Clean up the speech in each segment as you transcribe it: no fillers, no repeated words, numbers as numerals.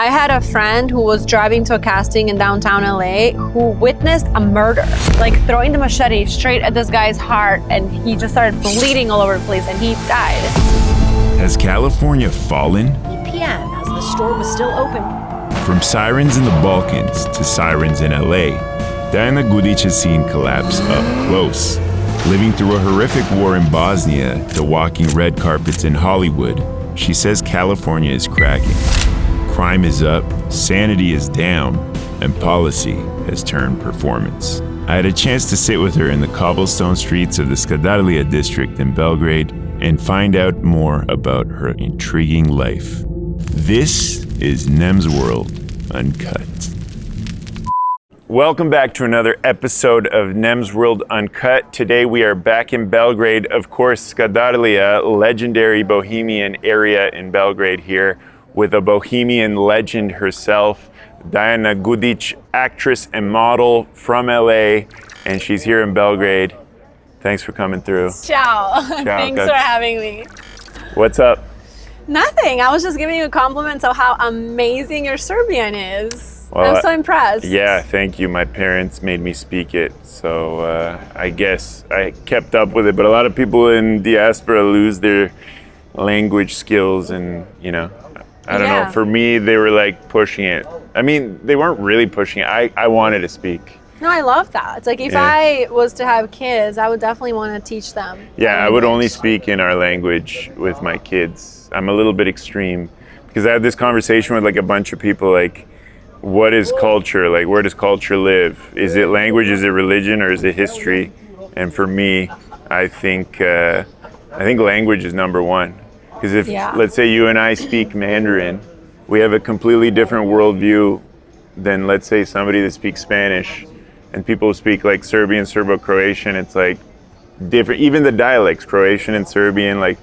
I had a friend who was driving to a casting in downtown LA who witnessed a murder, like throwing the machete straight at this guy's heart, and he just started bleeding all over the place and he died. Has California fallen? 8 p.m. as the store was still open. From sirens in the Balkans to sirens in LA, Dajana Gudic has seen collapse up close. Living through a horrific war in Bosnia to walking red carpets in Hollywood, she says California is cracking. Crime is up, sanity is down, and policy has turned performance. I had a chance to sit with her in the cobblestone streets of the Skadarlija district in Belgrade and find out more about her intriguing life. This is NEMSWORLD Uncut. Welcome back to another episode of NEMSWORLD Uncut. Today we are back in Belgrade. Of course, Skadarlija, legendary Bohemian area in Belgrade here, with a Bohemian legend herself, Dajana Gudic, actress and model from LA, and she's here in Belgrade. Thanks for coming through. Ciao. Thanks for having me. What's up? Nothing. I was just giving you compliments of how amazing your Serbian is. Well, I'm so impressed. Yeah, thank you. My parents made me speak it, so I guess I kept up with it. But a lot of people in diaspora lose their language skills, and I don't know. For me, they were like pushing it. I mean, they weren't really pushing it. I wanted to speak. No, I love that. It's like if I was to have kids, I would definitely want to teach them. Yeah, I would only speak in our language with my kids. I'm a little bit extreme because I had this conversation with like a bunch of people, like, what is culture? Like, where does culture live? Is it language? Is it religion? Or is it history? And for me, I think language is number one. Because if, let's say you and I speak Mandarin, we have a completely different worldview than, let's say, somebody that speaks Spanish. And people who speak like Serbian, Serbo-Croatian, it's like different. Even the dialects, Croatian and Serbian, like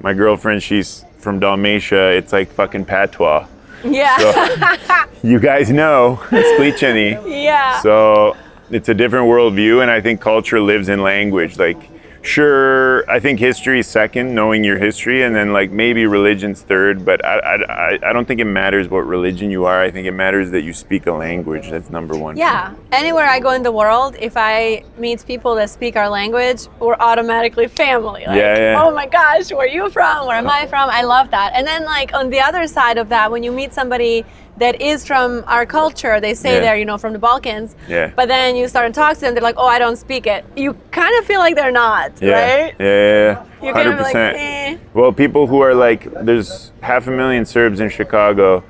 my girlfriend, she's from Dalmatia, it's like fucking patois. Yeah. So, you guys know, it's Kličani. Yeah. So it's a different worldview, and I think culture lives in language. Like, sure, I think history is second, knowing your history, and then like maybe religion's third, but I don't think it matters what religion you are. I think it matters that you speak a language. That's number one. Yeah. Anywhere I go in the world, if I meet people that speak our language, we're automatically family. Like, oh my gosh, where are you from? Where am I from? I love that. And then like on the other side of that, when you meet somebody that is from our culture, they say they're, from the Balkans, but then you start to talk to them, they're like, oh, I don't speak it. You kind of feel like they're not, right? Yeah, You're 100%. kind of like, eh. Well, people who are like, there's 500,000 Serbs in Chicago,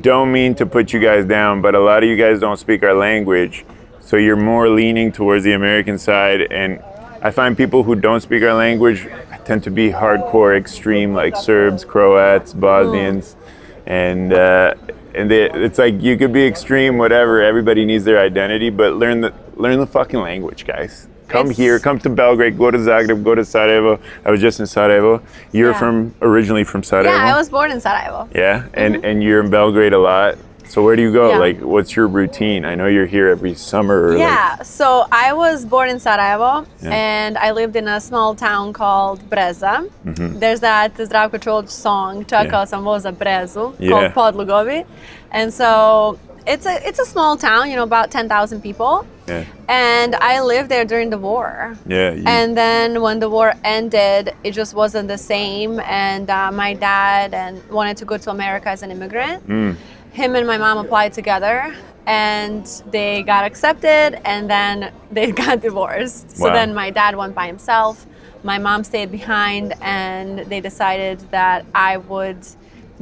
don't mean to put you guys down, but a lot of you guys don't speak our language, so you're more leaning towards the American side, and I find people who don't speak our language tend to be hardcore extreme, like Serbs, Croats, Bosnians, and it's like you could be extreme, whatever. Everybody needs their identity, but learn the fucking language, guys. Come here, come to Belgrade, go to Zagreb, go to Sarajevo. I was just in Sarajevo. You're originally from Sarajevo? Yeah, I was born in Sarajevo. Yeah, and you're in Belgrade a lot. So where do you go? Like, what's your routine? I know you're here every summer. So I was born in Sarajevo, and I lived in a small town called Breza. Mm-hmm. There's that Zdravko Čolić song, Čakao sam voza Brezu, called Podlugovi. And so it's a small town, about 10,000 people. Yeah. And I lived there during the war. Yeah. And then when the war ended, it just wasn't the same. And my dad wanted to go to America as an immigrant. Him and my mom applied together, and they got accepted, and then they got divorced. So then my dad went by himself, my mom stayed behind, and they decided that I would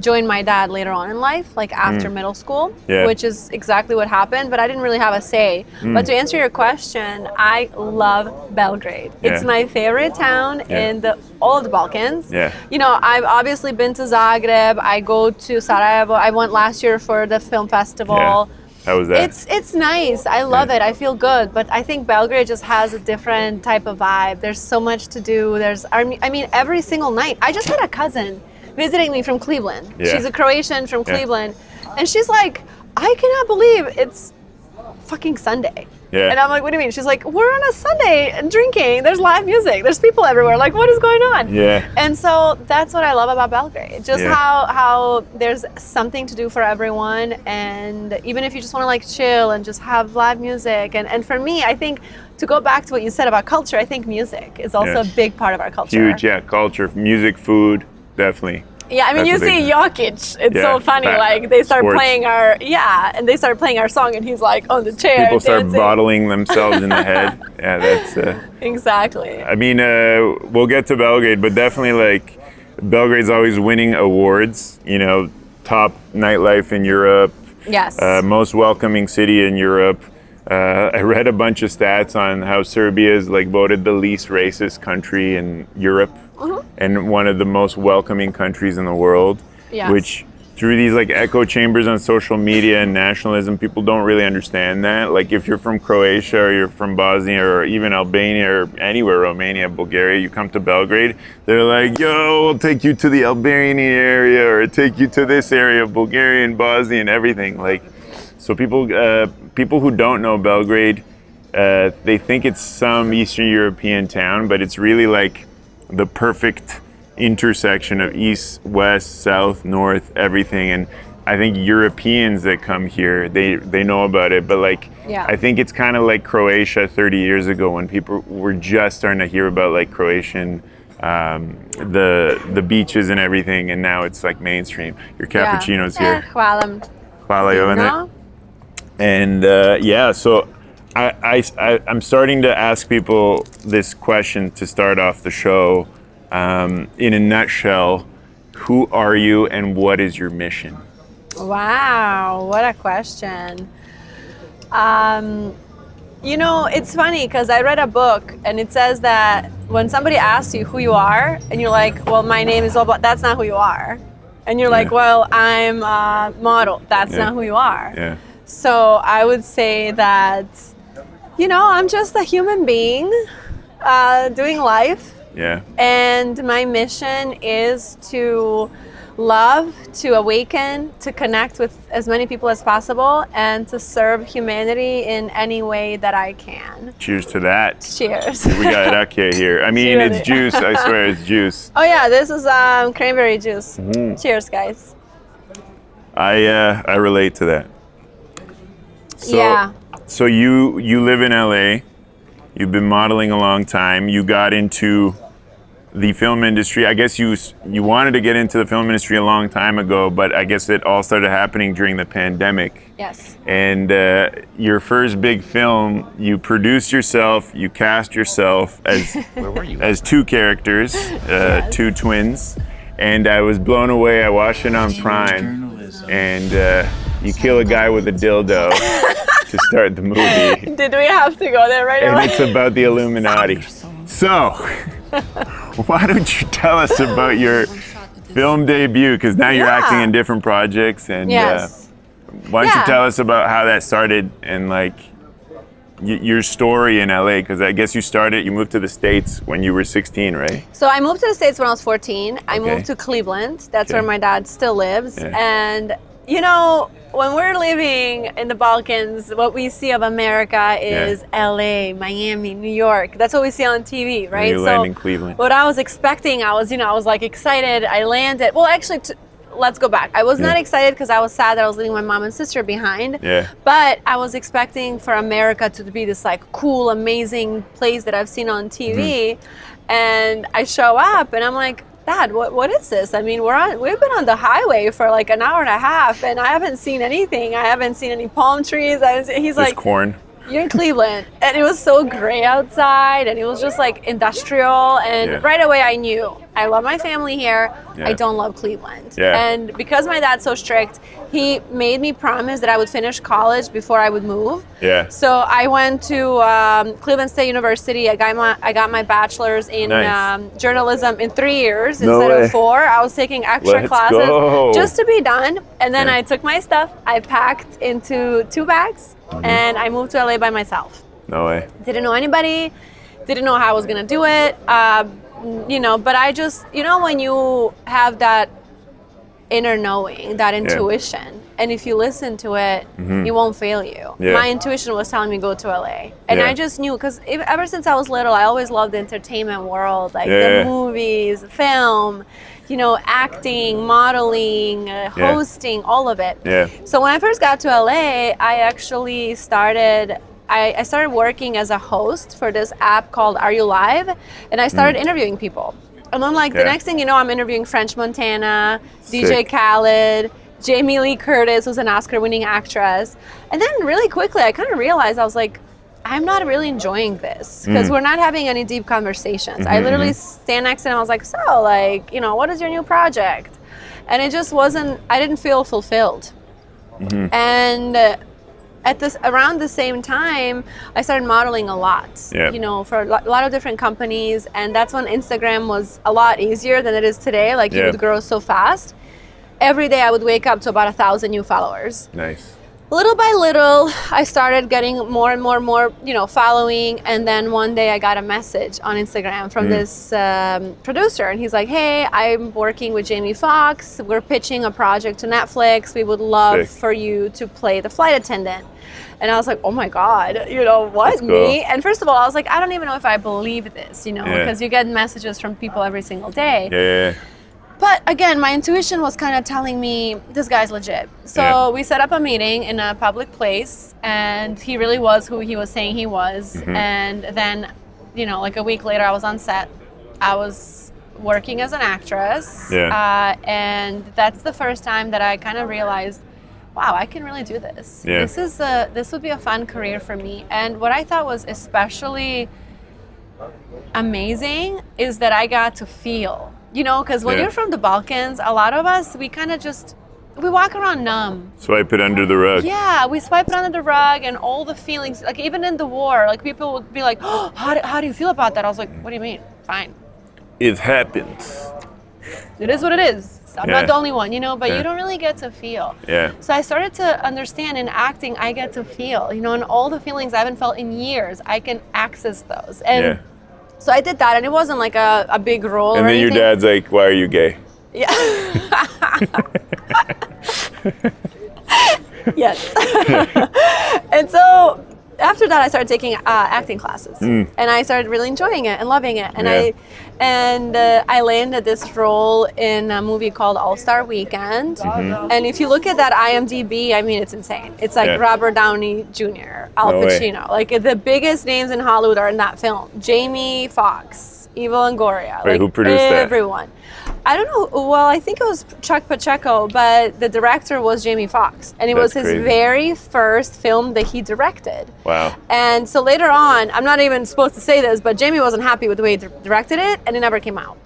join my dad later on in life, like after middle school, which is exactly what happened, but I didn't really have a say. But to answer your question, I love Belgrade. It's my favorite town in all of the Balkans. I've obviously been to Zagreb, I go to Sarajevo, I went last year for the film festival. How was that? It's nice, I love it, I feel good, but I think Belgrade just has a different type of vibe. There's so much to do, every single night. I just had a cousin visiting me from Cleveland. She's a Croatian from Cleveland, and she's like, I cannot believe it's fucking Sunday. Yeah. And I'm like, what do you mean? She's like, we're on a Sunday drinking. There's live music. There's people everywhere. Like, what is going on? Yeah. And so that's what I love about Belgrade. Just how there's something to do for everyone. And even if you just want to like chill and just have live music. And for me, I think to go back to what you said about culture, I think music is also a big part of our culture. Huge, yeah. Culture, music, food, definitely. Yeah, I mean, you see Jokic. It's so funny. Like they start playing and they start playing our song, and he's like on the chair. People start dancing. bottling themselves in the head. Yeah, that's exactly. I mean, we'll get to Belgrade, but definitely like Belgrade's always winning awards. You know, top nightlife in Europe. Yes. Most welcoming city in Europe. I read a bunch of stats on how Serbia is like voted the least racist country in Europe. And one of the most welcoming countries in the world, which through these like echo chambers on social media and nationalism, people don't really understand that. Like if you're from Croatia or you're from Bosnia or even Albania or anywhere, Romania, Bulgaria, you come to Belgrade, they're like, yo, we'll take you to the Albanian area or take you to this area of Bulgaria and Bosnia and everything. Like, so people who don't know Belgrade, they think it's some Eastern European town, but it's really like the perfect intersection of east, west, south, north, everything. And I think Europeans that come here, they know about it. But like, I think it's kind of like Croatia 30 years ago when people were just starting to hear about like Croatian, the beaches and everything. And now it's like mainstream. Your cappuccino's here. Hvala. Hvala, Jovane. And so I'm starting to ask people this question to start off the show. In a nutshell, who are you and what is your mission? Wow, what a question. You know, it's funny because I read a book and it says that when somebody asks you who you are and you're like, well, my name is blah, that's not who you are. And you're like, well, I'm a model. That's not who you are. Yeah. So I would say that, you know, I'm just a human being doing life. Yeah. And my mission is to love, to awaken, to connect with as many people as possible, and to serve humanity in any way that I can. Cheers to that. Cheers. We got rake here. I mean, it's juice. I swear it's juice. Oh yeah, this is cranberry juice. Mm-hmm. Cheers, guys. I relate to that. So, So you live in LA. You've been modeling a long time. You got into the film industry. I guess you wanted to get into the film industry a long time ago, but I guess it all started happening during the pandemic. Yes. And your first big film, you produced yourself, you cast yourself as as two characters, two twins, and I was blown away. I watched it on Prime, and you kill a guy with a dildo to start the movie. Did we have to go there right away? And it's about the Illuminati. So, why don't you tell us about your film debut? Because now you're acting in different projects, and why don't you tell us about how that started and like your story in LA? Because I guess you moved to the States when you were 16, right? So I moved to the States when I was 14. I moved to Cleveland. That's where my dad still lives, and you know, when we're living in the Balkans, what we see of America is LA, Miami, New York. That's what we see on TV, right? You land in Cleveland. What I was expecting, I was like excited. I landed. Well, actually, let's go back. I was not excited because I was sad that I was leaving my mom and sister behind. Yeah. But I was expecting for America to be this like cool, amazing place that I've seen on TV. And I show up and I'm like, Dad, what is this? I mean, we've been on the highway for like an hour and a half and I haven't seen anything. I haven't seen any palm trees. He's like, corn. You're in Cleveland. And it was so gray outside and it was just like industrial. And right away I knew I love my family here. I don't love Cleveland. And because my dad's so strict, he made me promise that I would finish college before I would move. So I went to Cleveland State University. I got my bachelor's in journalism in 3 years instead of 4. I was taking extra classes just to be done. And then I took my stuff. I packed into 2 bags and I moved to LA by myself. No way. Didn't know anybody. Didn't know how I was gonna do it. You know, but I just, you know, when you have that inner knowing, that intuition, and if you listen to it, it won't fail you. Yeah. My intuition was telling me go to LA, and Yeah. I just knew, because ever since I was little, I always loved the entertainment world, like the movies, film, you know, acting, modeling, hosting, all of it. Yeah. So when I first got to LA, I actually started working as a host for this app called Are You Live? And I started interviewing people. And then like the next thing you know, I'm interviewing French Montana, DJ Khaled, Jamie Lee Curtis, who's an Oscar-winning actress. And then really quickly, I kind of realized, I was like, I'm not really enjoying this because we're not having any deep conversations. I literally stand next to him. I was like, so like, you know, what is your new project? And it just wasn't, I didn't feel fulfilled. And around the same time, I started modeling a lot, you know, for a lot of different companies. And that's when Instagram was a lot easier than it is today. Like it would grow so fast. Every day I would wake up to about 1,000 new followers. Nice. Little by little, I started getting more and more, you know, following. And then one day I got a message on Instagram from this producer. And he's like, hey, I'm working with Jamie Foxx. We're pitching a project to Netflix. We would love for you to play the flight attendant. And I was like, oh my God, you know, what, That's me? cool. And first of all, I was like, I don't even know if I believe this, you know, because you get messages from people every single day. Yeah. But again, my intuition was kind of telling me this guy's legit. So we set up a meeting in a public place, and he really was who he was saying he was. And then, you know, like a week later, I was on set. I was working as an actress. And that's the first time that I kind of realized, wow, I can really do this. This would be a fun career for me. And what I thought was especially amazing is that I got to feel. You know, because when you're from the Balkans, a lot of us, we kind of we walk around numb. Swipe it under the rug. Yeah, we swipe it under the rug, and all the feelings, like even in the war, like people would be like, oh, how do you feel about that? I was like, what do you mean? Fine. It happens. It is what it is. I'm not the only one, you know, but you don't really get to feel. So I started to understand in acting, I get to feel, you know, and all the feelings I haven't felt in years, I can access those. And so I did that, and it wasn't like a big role and or then anything. your dad's like, why are you gay? Yeah. Yes. And so after that, I started taking acting classes, and I started really enjoying it and loving it. And I landed this role in a movie called All-Star Weekend. And if you look at that IMDb, I mean, it's insane. It's like Robert Downey Jr., Al Pacino. Like the biggest names in Hollywood are in that film. Jamie Foxx, Eva Longoria. Wait, like who produced that? Everyone. I don't know. Well, I think it was Chuck Pacheco, but the director was Jamie Foxx. And it was his very first film that he directed. Wow. And so later on, I'm not even supposed to say this, but Jamie wasn't happy with the way he directed it, and it never came out.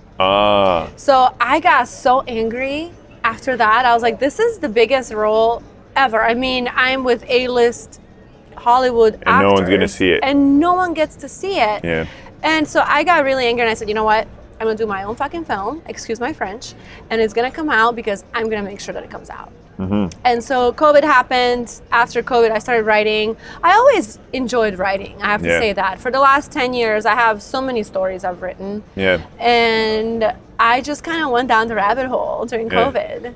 So I got so angry after that. I was like, this is the biggest role ever. I mean, I'm with A-list Hollywood actors. And no one's going to see it. And no one gets to see it. And so I got really angry, and I said, you know what? I'm going to do my own fucking film, excuse my French, and it's going to come out because I'm going to make sure that it comes out. And so COVID happened. After COVID, I started writing. I always enjoyed writing, I have to say that. For the last 10 years, I have so many stories I've written. And I just kind of went down the rabbit hole during COVID.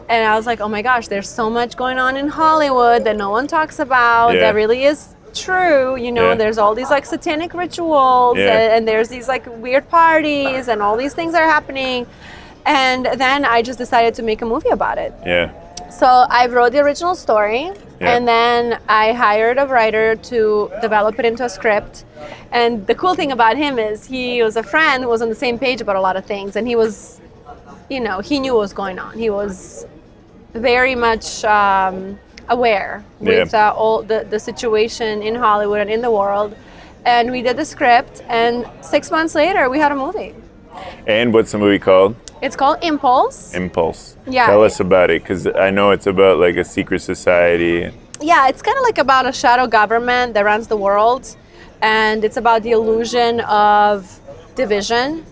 And I was like, oh my gosh, there's so much going on in Hollywood that no one talks about that really is true, you know. There's all these like satanic rituals and there's these like weird parties and all these things are happening. And then I just decided to make a movie about it. So I wrote the original story and then I hired a writer to develop it into a script. And the cool thing about him is he was a friend who was on the same page about a lot of things, and he was, you know, he knew what was going on. He was very much aware with all the situation in Hollywood and in the world. And we did the script, and 6 months later we had a movie. And what's the movie called? It's called Impulse. Impulse. Tell us about it, because I know it's about like a secret society. Yeah, it's kind of like about a shadow government that runs the world, and it's about the illusion of division,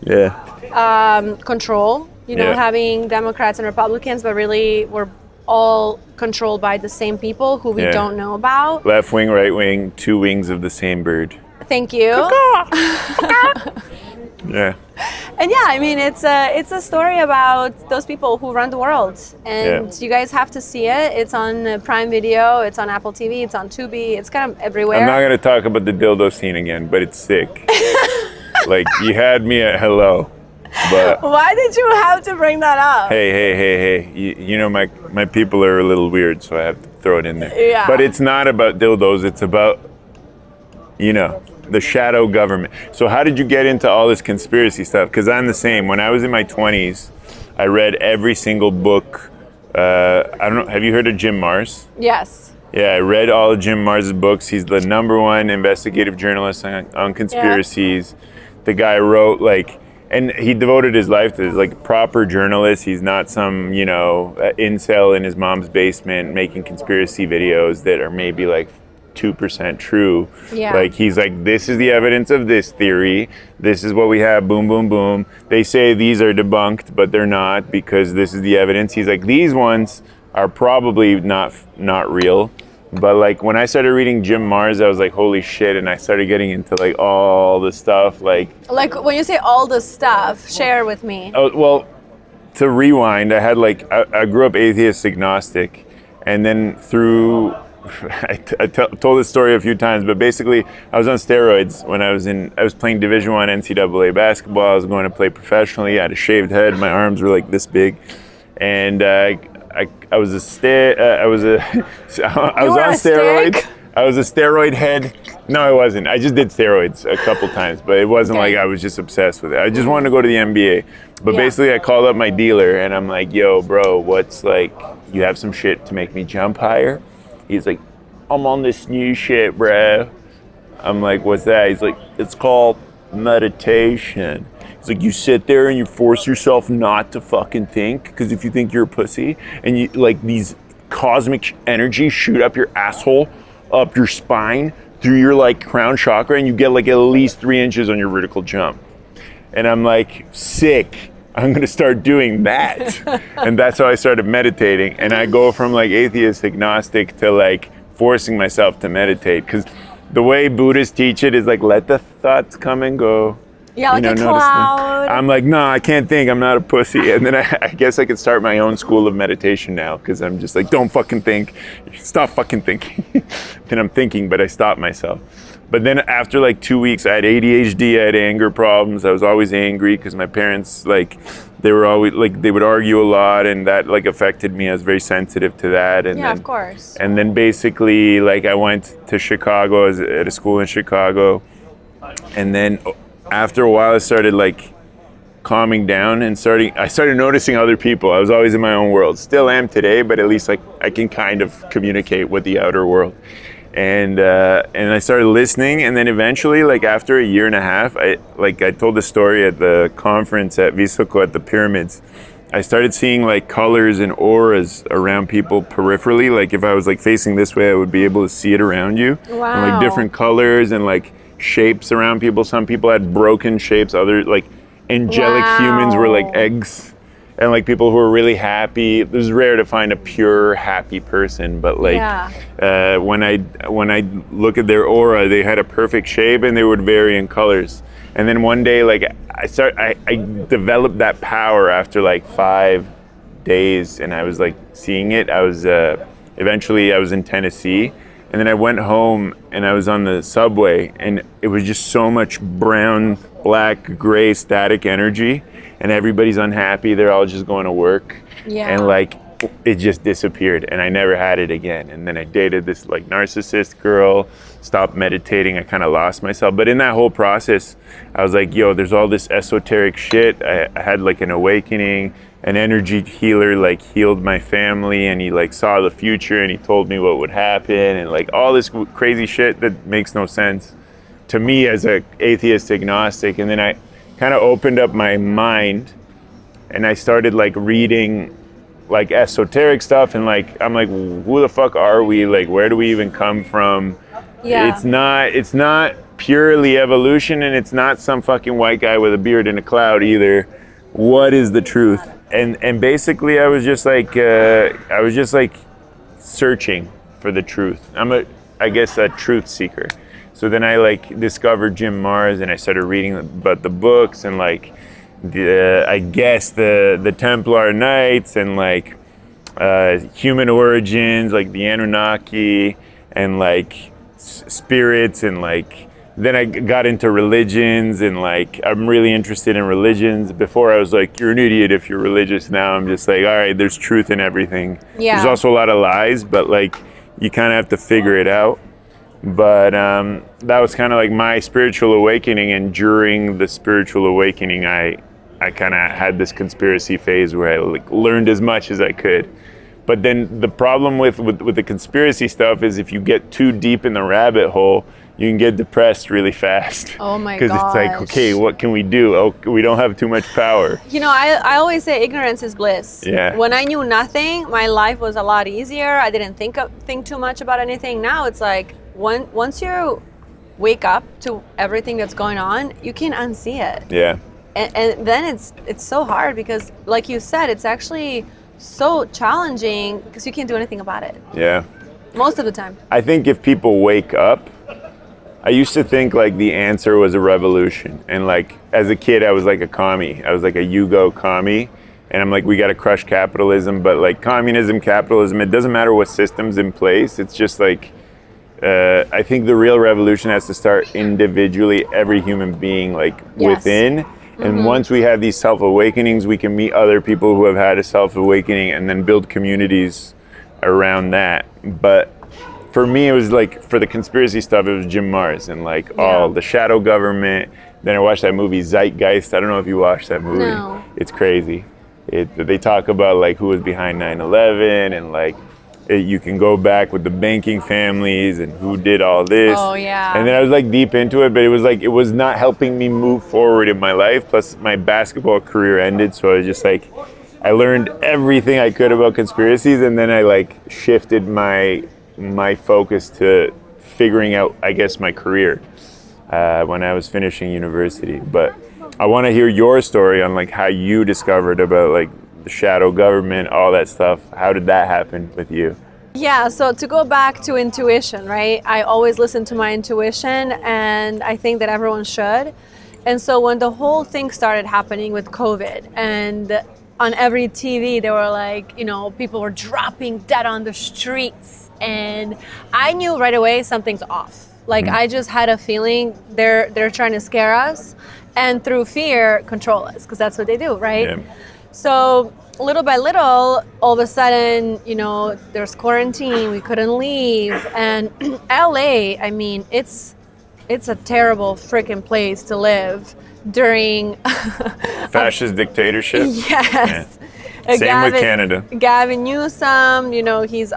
control, you know, having Democrats and Republicans, but really we're all controlled by the same people who we don't know about. Left wing, right wing, two wings of the same bird. Thank you. And yeah, I mean, it's a story about those people who run the world, and you guys have to see it. It's on Prime Video, it's on Apple TV, it's on Tubi, it's kind of everywhere. I'm not gonna talk about the dildo scene again, but it's sick. Like, you had me at hello, but why did you have to bring that up? Hey. You know, my people are a little weird, so I have to throw it in there. Yeah. But it's not about dildos, it's about, you know, the shadow government. So how did you get into all this conspiracy stuff? Because I'm the same. When I was in my 20s, I read every single book. I don't know, have you heard of Jim Marrs? Yes. Yeah, I read all of Jim Marrs' books. He's the #1 investigative journalist on conspiracies. Yeah. The guy wrote, like, and he devoted his life to this, like, proper journalist. He's not some, you know, incel in his mom's basement making conspiracy videos that are maybe like 2% true. Yeah. Like, he's like, this is the evidence of this theory. This is what we have. Boom, boom, boom. They say these are debunked, but they're not, because this is the evidence. He's like, these ones are probably not real. But like, when I started reading Jim Marrs, I was like, holy shit. And I started getting into like all the stuff. Like when you say all the stuff, share with me. Oh, well, to rewind, I had like, I grew up atheist agnostic. And then through, I told this story a few times, but basically I was on steroids when I was playing Division I NCAA basketball. I was going to play professionally. I had a shaved head. My arms were like this big. And I was on steroids. I was a steroid head. No, I wasn't. I just did steroids a couple times, but it wasn't like I was just obsessed with it. I just wanted to go to the NBA. But basically, I called up my dealer and I'm like, yo, bro, what's like, you have some shit to make me jump higher? He's like, I'm on this new shit, bro. I'm like, what's that? He's like, it's called meditation. It's like, you sit there and you force yourself not to fucking think, because if you think you're a pussy, and you like, these cosmic energies shoot up your asshole, up your spine, through your like crown chakra, and you get like at least 3 inches on your vertical jump. And I'm like, sick. I'm gonna start doing that. And that's how I started meditating. And I go from like atheist agnostic to like forcing myself to meditate, because the way Buddhists teach it is like, let the thoughts come and go. Yeah, like a cloud. I'm like, no, I can't think. I'm not a pussy. And then I guess I could start my own school of meditation now, because I'm just like, don't fucking think. Stop fucking thinking. Then I'm thinking, but I stop myself. But then after like 2 weeks, I had ADHD, I had anger problems. I was always angry because my parents, like, they were always, like, they would argue a lot, and that like affected me. I was very sensitive to that. And yeah, then, of course. And then basically, like, I went to Chicago, I was at a school in Chicago. And then after a while, I started like calming down and I started noticing other people. I was always in my own world, still am today, but at least like I can kind of communicate with the outer world. And I started listening, and then eventually, like after a year and a half, I told the story at the conference at Visoko at the pyramids. I started seeing like colors and auras around people peripherally. Like if I was like facing this way, I would be able to see it around you. Wow. And like different colors and like shapes around people. Some people had broken shapes, other like angelic humans were like eggs, and like people who were really happy. It was rare to find a pure happy person, but like when I look at their aura, they had a perfect shape and they would vary in colors. And then one day, like I developed that power after like 5 days, and I was like seeing it. I was eventually I was in Tennessee. And then I went home and I was on the subway, and it was just so much brown, black, gray, static energy, and everybody's unhappy. They're all just going to work. Yeah. And like, it just disappeared, and I never had it again. And then I dated this like narcissist girl, stopped meditating. I kind of lost myself. But in that whole process, I was like, yo, there's all this esoteric shit. I had like an awakening. An energy healer like healed my family, and he like saw the future, and he told me what would happen, and like all this crazy shit that makes no sense to me as a atheist agnostic. And then I kind of opened up my mind, and I started like reading like esoteric stuff, and like I'm like, who the fuck are we? Like, where do we even come from? Yeah. It's not purely evolution, and it's not some fucking white guy with a beard in a cloud either. What is the truth? And basically I was just like searching for the truth. I'm I guess a truth seeker. So then I like discovered Jim Marrs, and I started reading about the books and like the Templar Knights and like human origins, like the Anunnaki and like spirits, and like then I got into religions, and like I'm really interested in religions. Before I was like, you're an idiot if you're religious. Now I'm just like, all right, there's truth in everything. Yeah. There's also a lot of lies, but like you kind of have to figure it out. But that was kind of like my spiritual awakening, and during the spiritual awakening I kind of had this conspiracy phase where I like learned as much as I could. But then the problem with the conspiracy stuff is if you get too deep in the rabbit hole, you can get depressed really fast. Oh my gosh. Because it's like, okay, what can we do? Oh, we don't have too much power. You know, I always say ignorance is bliss. Yeah. When I knew nothing, my life was a lot easier. I didn't think too much about anything. Now it's like, once you wake up to everything that's going on, you can unsee it. Yeah. And then it's so hard because, like you said, it's actually so challenging because you can't do anything about it. Yeah. Most of the time. I think if people wake up, I used to think like the answer was a revolution. And like as a kid, I was like a commie. I was like a Yugo commie. And I'm like, we got to crush capitalism. But like communism, capitalism, it doesn't matter what system's in place. It's just like, I think the real revolution has to start individually, every human being like within. And once we have these self-awakenings, we can meet other people who have had a self-awakening and then build communities around that. But for me, it was like, for the conspiracy stuff, it was Jim Marrs and like all the shadow government. Then I watched that movie Zeitgeist. I don't know if you watched that movie. No. It's crazy. They talk about like who was behind 9/11 and like you can go back with the banking families and who did all this. Oh yeah. And then I was like deep into it, but it was like, it was not helping me move forward in my life. Plus my basketball career ended. So I was just like, I learned everything I could about conspiracies. And then I like shifted my focus to figuring out, I guess, my career when I was finishing university. But I want to hear your story on like how you discovered about like the shadow government, all that stuff. How did that happen with you? Yeah, so to go back to intuition, right? I always listen to my intuition, and I think that everyone should. And so when the whole thing started happening with COVID, and on every TV they were like, you know, people were dropping dead on the streets, and I knew right away something's off. Like I just had a feeling they're trying to scare us, and through fear control us, because that's what they do, right? Yeah. So little by little, all of a sudden, you know, there's quarantine, we couldn't leave. And LA, I mean, it's a terrible freaking place to live during fascist dictatorship. Yes. Yeah. Same with Canada. Gavin Newsom, you know, he's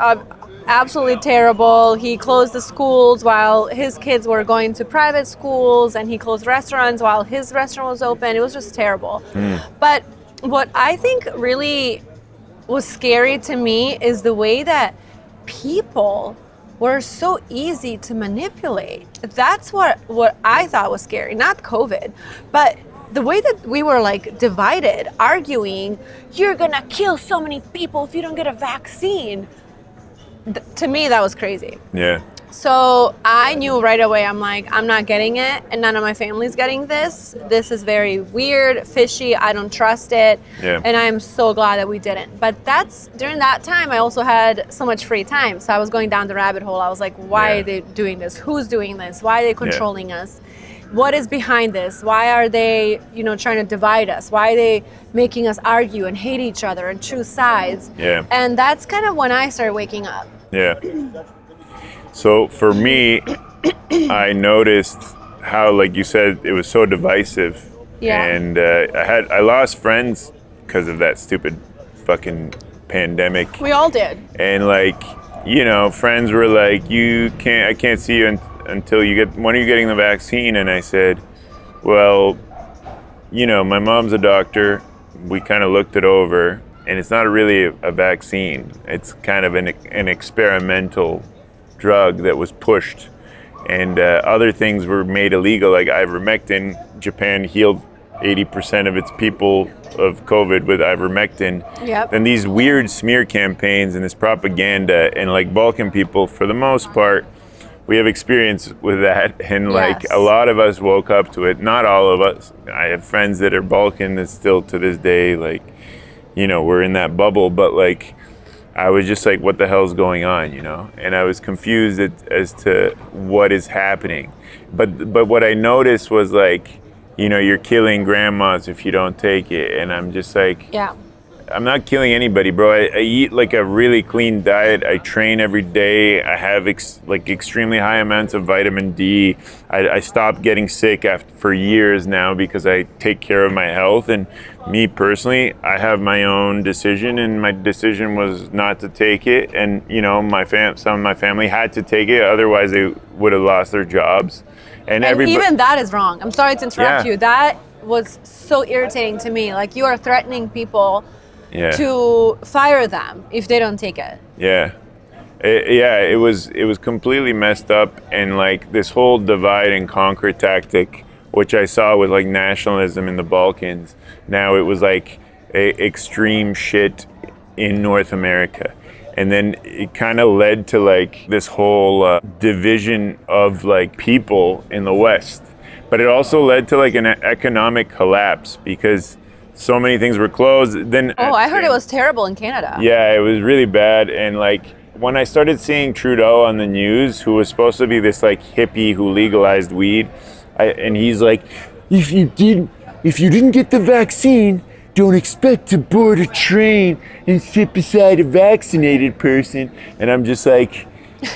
absolutely terrible. He closed the schools while his kids were going to private schools, and he closed restaurants while his restaurant was open. It was just terrible. But what I think really was scary to me is the way that people were so easy to manipulate. That's what I thought was scary, not COVID, but the way that we were like divided, arguing, you're gonna kill so many people if you don't get a vaccine. To me, that was crazy. Yeah. So I knew right away, I'm like, I'm not getting it, and none of my family's getting this. This is very weird, fishy, I don't trust it. Yeah. And I'm so glad that we didn't. But during that time, I also had so much free time. So I was going down the rabbit hole. I was like, why are they doing this? Who's doing this? Why are they controlling us? What is behind this? Why are they, you know, trying to divide us? Why are they making us argue and hate each other and choose sides? Yeah. And that's kind of when I started waking up. Yeah. So for me, I noticed how, like you said, it was so divisive. Yeah. And I lost friends because of that stupid fucking pandemic. We all did. And like, you know, friends were like, I can't see you until you get, when are you getting the vaccine? And I said, well, you know, my mom's a doctor. We kind of looked it over, and it's not really a vaccine. It's kind of an experimental drug that was pushed, and other things were made illegal, like ivermectin. Japan healed 80% of its people of COVID with ivermectin. Yep. Then these weird smear campaigns and this propaganda, and like Balkan people, for the most part, we have experience with that, and like Yes. a lot of us woke up to it. Not all of us. I have friends that are Balkan that still to this day, like, you know, we're in that bubble, but like, I was just like, what the hell's going on, you know? And I was confused as to what is happening. But what I noticed was like, you know, you're killing grandmas if you don't take it. And I'm just like, Yeah. I'm not killing anybody, bro. I eat like a really clean diet. I train every day. I have like extremely high amounts of vitamin D. I stopped getting sick for years now because I take care of my health. And me personally, I have my own decision, and my decision was not to take it. And you know, some of my family had to take it, otherwise they would have lost their jobs. And even that is wrong. I'm sorry to interrupt Yeah. you. That was so irritating to me. Like, you are threatening people to fire them if they don't take it. Yeah. It was completely messed up, and like this whole divide and conquer tactic, which I saw with like nationalism in the Balkans. Now it was like extreme shit in North America. And then it kind of led to like this whole division of like people in the West. But it also led to like an economic collapse because so many things were closed. Then I heard it was terrible in Canada. Yeah, it was really bad. And like when I started seeing Trudeau on the news, who was supposed to be this like hippie who legalized weed, and he's like, if you didn't get the vaccine, don't expect to board a train and sit beside a vaccinated person. And I'm just like,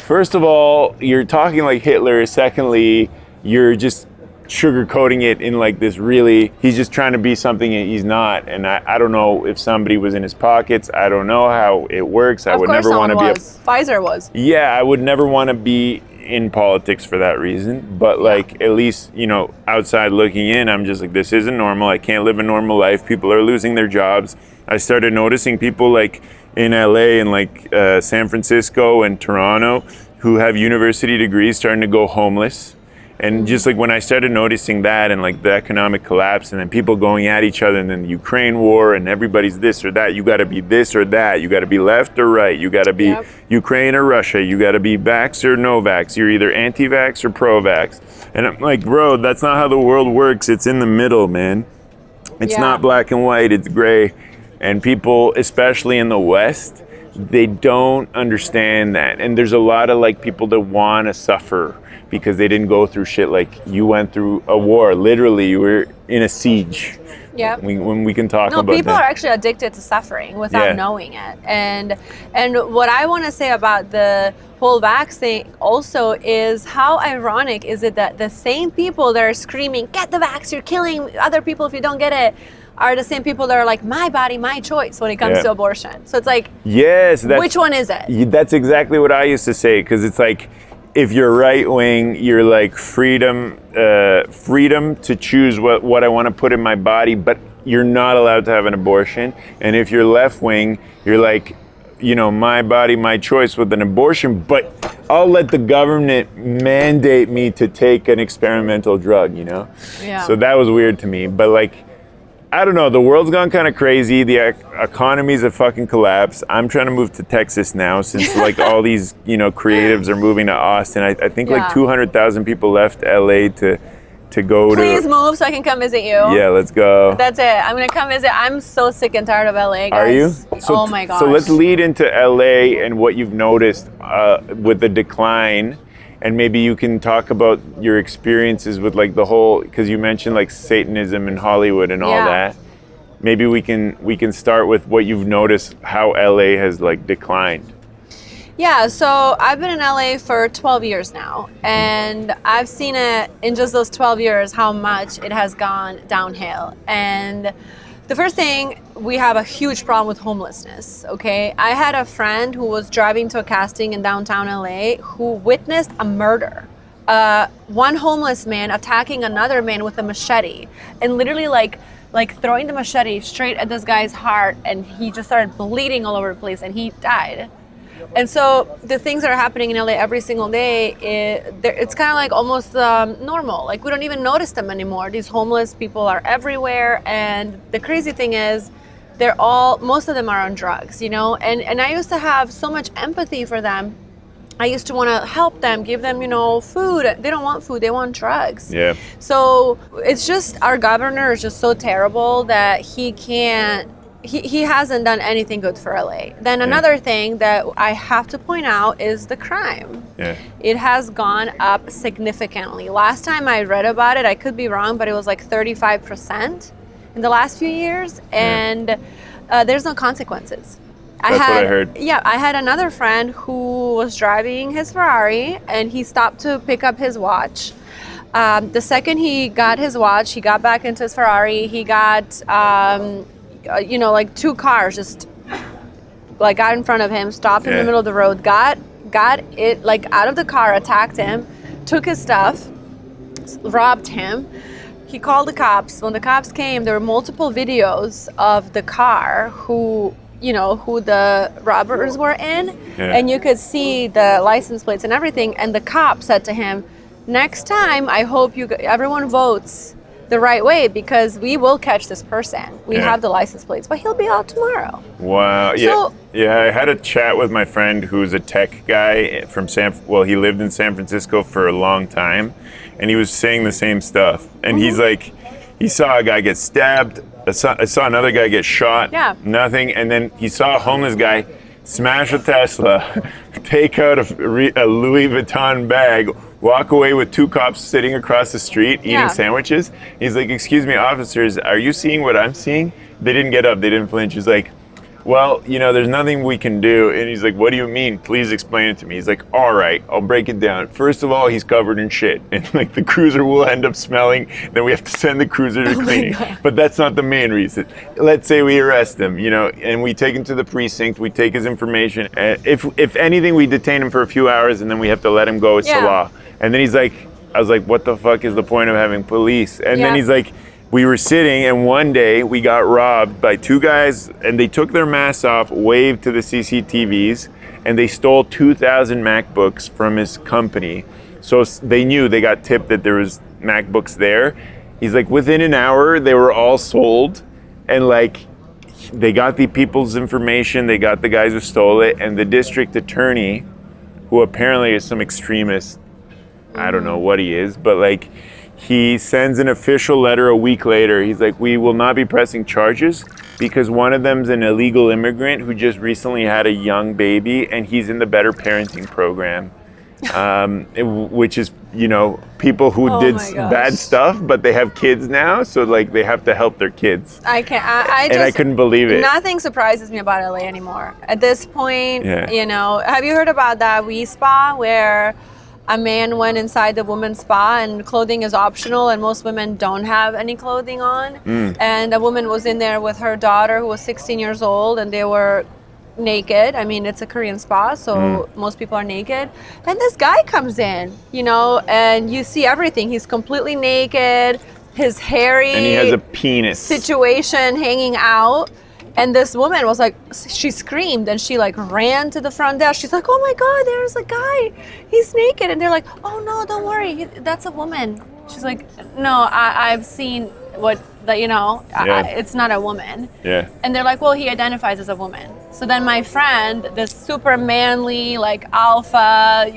first of all, you're talking like Hitler. Secondly, you're just sugarcoating it in like this really, he's just trying to be something that he's not. And I don't know if somebody was in his pockets. I don't know how it works. I would never want to be Pfizer was. Yeah, I would never want to be in politics for that reason. But like, at least, you know, outside looking in, I'm just like, this isn't normal. I can't live a normal life. People are losing their jobs. I started noticing people like in LA and like San Francisco and Toronto who have university degrees starting to go homeless. And just like when I started noticing that, and like the economic collapse, and then people going at each other, and then the Ukraine war, and everybody's this or that, you got to be this or that, you got to be left or right, you got to be Ukraine or Russia, you got to be vax or no vax, you're either anti-vax or pro-vax. And I'm like, bro, that's not how the world works. It's in the middle, man. It's not black and white, it's gray. And people, especially in the West, they don't understand that. And there's a lot of like people that want to suffer because they didn't go through shit like you went through a war. Literally, you were in a siege. Yeah. When we can talk about that. No, people are actually addicted to suffering without knowing it. And what I want to say about the whole vax thing also is, how ironic is it that the same people that are screaming, get the vax, you're killing other people if you don't get it, are the same people that are like, my body, my choice when it comes to abortion. So it's like, which one is it? That's exactly what I used to say, because it's like, if you're right wing, you're like freedom to choose what I want to put in my body, but you're not allowed to have an abortion. And if you're left wing, you're like, you know, my body, my choice with an abortion, but I'll let the government mandate me to take an experimental drug, you know? Yeah. So that was weird to me. But like, I don't know, the world's gone kind of crazy. The economy's a fucking collapse. I'm trying to move to Texas now since like all these, you know, creatives are moving to Austin. I think like 200,000 people left LA to go to. Please move so I can come visit you. Yeah, let's go. That's it. I'm going to come visit. I'm so sick and tired of LA, guys. Are you? So, oh my gosh. So let's lead into LA and what you've noticed with the decline. And maybe you can talk about your experiences with like the whole, because you mentioned like Satanism in Hollywood and all that. Maybe we can start with what you've noticed, how LA has like declined. Yeah, so I've been in LA for 12 years now, and I've seen it in just those 12 years how much it has gone downhill. And the first thing, we have a huge problem with homelessness, okay? I had a friend who was driving to a casting in downtown LA who witnessed a murder. One homeless man attacking another man with a machete, and literally like throwing the machete straight at this guy's heart, and he just started bleeding all over the place, and he died. And so the things that are happening in LA every single day, it's kind of like almost normal. Like we don't even notice them anymore. These homeless people are everywhere. And the crazy thing is, most of them are on drugs, you know? And I used to have so much empathy for them I used to want to help them, give them, food. They don't want food, they want drugs. Yeah. So it's just, our governor is just so terrible that he can't, he hasn't done anything good for LA. Then another thing that I have to point out is the crime. Yeah. It has gone up significantly. Last time I read about it, I could be wrong, but it was like 35% in the last few years, and there's no consequences. That's what I heard. Yeah, I had another friend who was driving his Ferrari, and he stopped to pick up his watch. The second he got his watch, he got back into his Ferrari. He got, like 2 cars just like got in front of him, stopped in the middle of the road, got it like out of the car, attacked him, took his stuff, robbed him. He called the cops. When the cops came, there were multiple videos of the car who the robbers were in, and you could see the license plates and everything. And the cop said to him, next time, I hope everyone votes the right way, because we will catch this person. We have the license plates, but he'll be out tomorrow. Wow. So, I had a chat with my friend who's a tech guy from he lived in San Francisco for a long time, and he was saying the same stuff. And he's like, he saw a guy get stabbed, I saw another guy get shot, nothing, and then he saw a homeless guy smash a Tesla, take out a Louis Vuitton bag, walk away with 2 cops sitting across the street eating sandwiches. He's like, excuse me, officers, are you seeing what I'm seeing? They didn't get up, they didn't flinch. He's like, well, there's nothing we can do. And he's like, what do you mean? Please explain it to me. He's like, all right, I'll break it down. First of all, he's covered in shit. And like the cruiser will end up smelling. Then we have to send the cruiser to cleaning. But that's not the main reason. Let's say we arrest him, and we take him to the precinct. We take his information. If anything, we detain him for a few hours and then we have to let him go. It's the law. And then I was like, what the fuck is the point of having police? And then he's like, we were sitting, and one day we got robbed by 2 guys, and they took their masks off, waved to the CCTVs, and they stole 2,000 MacBooks from his company. So they knew, they got tipped that there was MacBooks there. He's like, within an hour, they were all sold, and like, they got the people's information, they got the guys who stole it, and the district attorney, who apparently is some extremist, I don't know what he is, but like, he sends an official letter a week later. He's like, we will not be pressing charges because one of them's an illegal immigrant who just recently had a young baby, and he's in the Better Parenting program, which is, people who did bad stuff, but they have kids now, so like they have to help their kids. I couldn't believe it. Nothing surprises me about LA anymore. At this point, have you heard about that We Spa where a man went inside the woman's spa and clothing is optional and most women don't have any clothing on. And a woman was in there with her daughter who was 16 years old, and they were naked. I mean, it's a Korean spa, so most people are naked. And this guy comes in, and you see everything. He's completely naked, his hairy and he has a penis situation hanging out. And this woman was like, she screamed and she like ran to the front desk. She's like, oh my God, there's a guy. He's naked. And they're like, oh no, don't worry. That's a woman. She's like, no, I've seen it's not a woman. Yeah. And they're like, well, he identifies as a woman. So then my friend, this super manly, like alpha,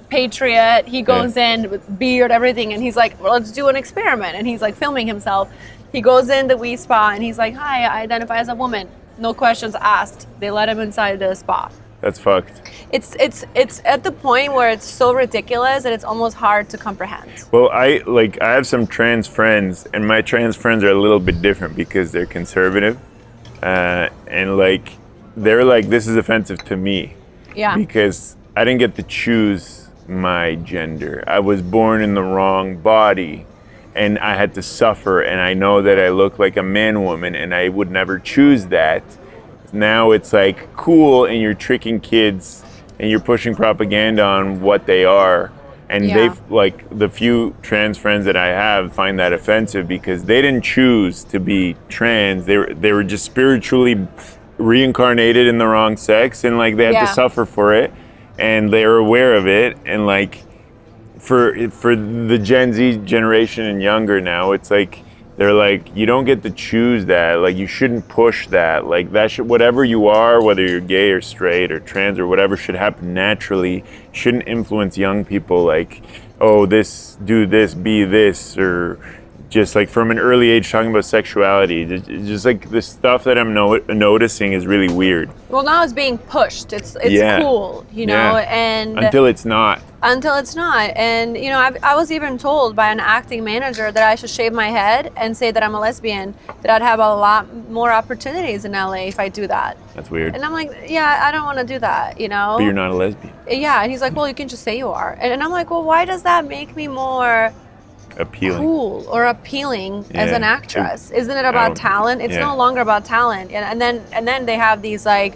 patriot, he goes in with beard, everything. And he's like, well, let's do an experiment. And he's like filming himself. He goes in the We Spa and he's like, hi, I identify as a woman. No questions asked. They let him inside the spa. That's fucked. It's at the point where it's so ridiculous that it's almost hard to comprehend. Well, I have some trans friends, and my trans friends are a little bit different because they're conservative. And like, they're like, this is offensive to me. Yeah. Because I didn't get to choose my gender. I was born in the wrong body. And I had to suffer, and I know that I look like a man-woman, and I would never choose that. Now it's like cool, and you're tricking kids, and you're pushing propaganda on what they are. And they've, like, the few trans friends that I have find that offensive because they didn't choose to be trans. They were just spiritually reincarnated in the wrong sex, and like they had to suffer for it, and they're aware of it, and like, for the Gen Z generation and younger now, it's like they're like, you don't get to choose that. Like, you shouldn't push that. Like, that should, whatever you are, whether you're gay or straight or trans or whatever, should happen naturally. Shouldn't influence young people like, oh, this, do this, be this, or just like from an early age talking about sexuality. Just like the stuff that I'm noticing is really weird. Well, now it's being pushed. It's cool, you know, and until it's not. Until it's not. And, you know, I was even told by an acting manager that I should shave my head and say that I'm a lesbian, that I'd have a lot more opportunities in LA if I do that. That's weird. And I'm like, yeah, I don't want to do that, you know? But you're not a lesbian. Yeah, and he's like, well, you can just say you are. And I'm like, well, why does that make me more appealing, cool or appealing as an actress? Isn't it about talent? It's no longer about talent. And then they have these like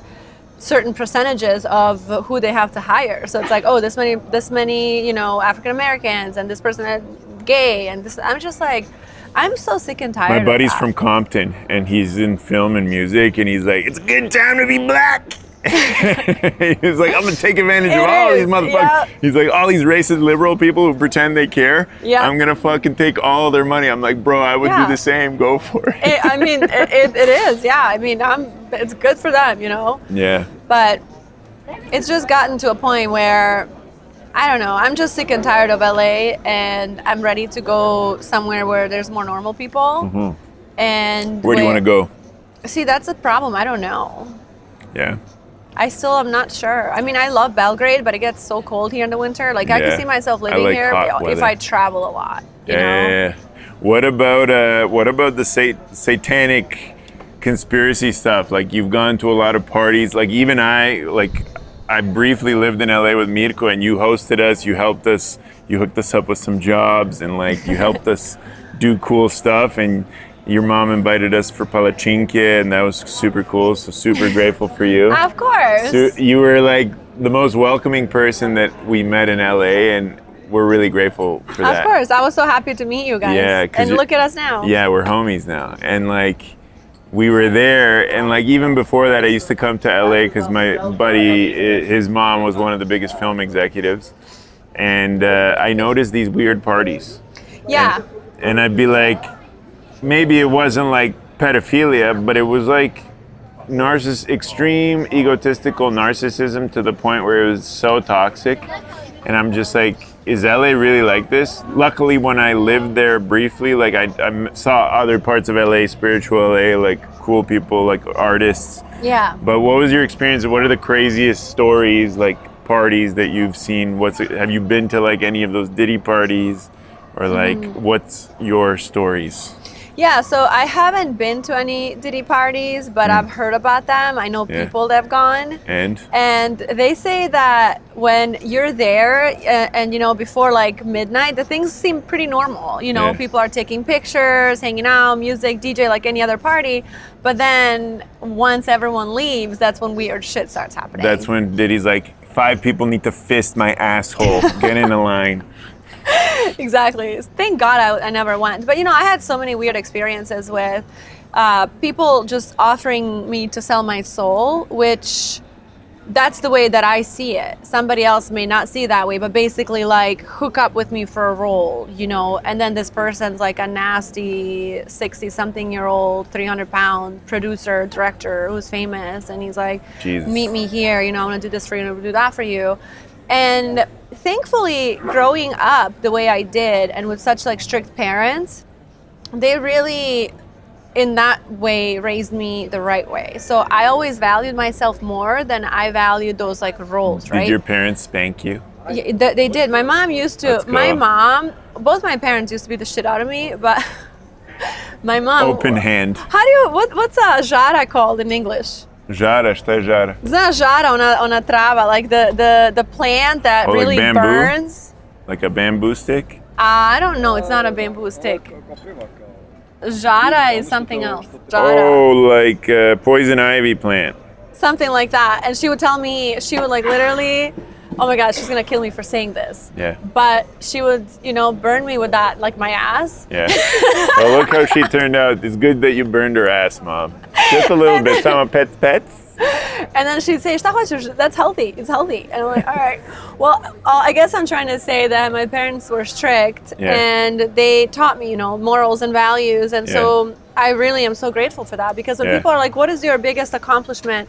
certain percentages of who they have to hire. So it's like, oh, this many, you know, African Americans, and this person is gay, and this. I'm just like, I'm so sick and tired. My buddy's of that. from Compton, and he's in film and music, and he's like, it's a good time to be black. He's like, I'm gonna take advantage of all these motherfuckers. Yeah. He's like, all these racist liberal people who pretend they care. Yeah. I'm gonna fucking take all their money. I'm like, bro, I would do the same. Go for it. I mean, it is. Yeah. I mean, it's good for them, you know. Yeah. But it's just gotten to a point where I don't know. I'm just sick and tired of LA, and I'm ready to go somewhere where there's more normal people. Mm-hmm. And where do you want to go? See, that's the problem. I don't know. Yeah. I still am not sure. I mean, I love Belgrade, but it gets so cold here in the winter. Like, I can see myself living here if I travel a lot. You know? Yeah. What about the satanic conspiracy stuff? Like, you've gone to a lot of parties. Like, even I briefly lived in LA with Mirko, and you hosted us. You helped us. You hooked us up with some jobs, and like, you helped us do cool stuff. And your mom invited us for palachinke, and that was super cool. So super grateful for you. Of course. So you were like the most welcoming person that we met in LA, and we're really grateful for that. Of course. I was so happy to meet you guys. Yeah, and look at us now. Yeah, we're homies now. And like, we were there, and like, even before that, I used to come to LA because my buddy, his mom was one of the biggest film executives, and I noticed these weird parties. Yeah. And I'd be like, maybe it wasn't like pedophilia, but it was like extreme egotistical narcissism to the point where it was so toxic. And I'm just like, is LA really like this? Luckily, when I lived there briefly, like I saw other parts of LA, spiritual LA, like cool people, like artists. Yeah. But what was your experience? What are the craziest stories, like parties that you've seen? Have you been to like any of those Diddy parties? Or like, what's your stories? Yeah, so I haven't been to any Diddy parties, but I've heard about them. I know people that have gone. And they say that when you're there and, you know, before like midnight, the things seem pretty normal. You know, people are taking pictures, hanging out, music, DJ, like any other party. But then once everyone leaves, that's when weird shit starts happening. That's when Diddy's like, 5 people need to fist my asshole. Get in the line. Exactly. Thank God I never went. But, you know, I had so many weird experiences with people just offering me to sell my soul, which that's the way that I see it. Somebody else may not see it that way, but basically like hook up with me for a role, you know, and then this person's like a nasty 60-something-year-old, 300-pound producer, director who's famous. And he's like, Jesus. Meet me here, you know, I'm going to do this for you, I'm going to do that for you. And thankfully, growing up the way I did and with such like strict parents, they really, in that way, raised me the right way. So I always valued myself more than I valued those like roles, right? Did your parents spank you? Yeah, they did. My mom used to. My mom, both my parents used to beat the shit out of me, but my mom. Open hand. How do you? What's a jara called in English? Žara, šta je žara? Znaš žara, ona trava, like the plant that really like burns. Like a bamboo stick? I don't know, it's not a bamboo stick. Žara is something else. Žara. Oh, like poison ivy plant. Something like that. And she would tell me, she would like literally, oh my God, she's gonna kill me for saying this. Yeah. But she would, you know, burn me with that, like my ass. Yeah. Well, look how she turned out. It's good that you burned her ass, Mom. Just a little bit. Some pets. And then she'd say, "Šta hoćeš? That's healthy. It's healthy." And I'm like, all right. Well, I guess I'm trying to say that my parents were strict and they taught me, morals and values. And so I really am so grateful for that, because when people are like, what is your biggest accomplishment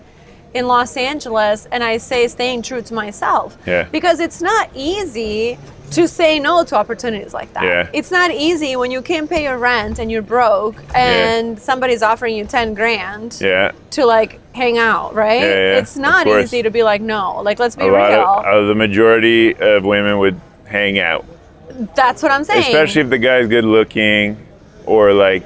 in Los Angeles? And I say staying true to myself. Because it's not easy to say no to opportunities like that. It's not easy when you can't pay your rent and you're broke and somebody's offering you 10 grand to like hang out, right? It's not easy to be like, no, like, let's be real. The majority of women would hang out. That's what I'm saying. Especially if the guy's good looking or like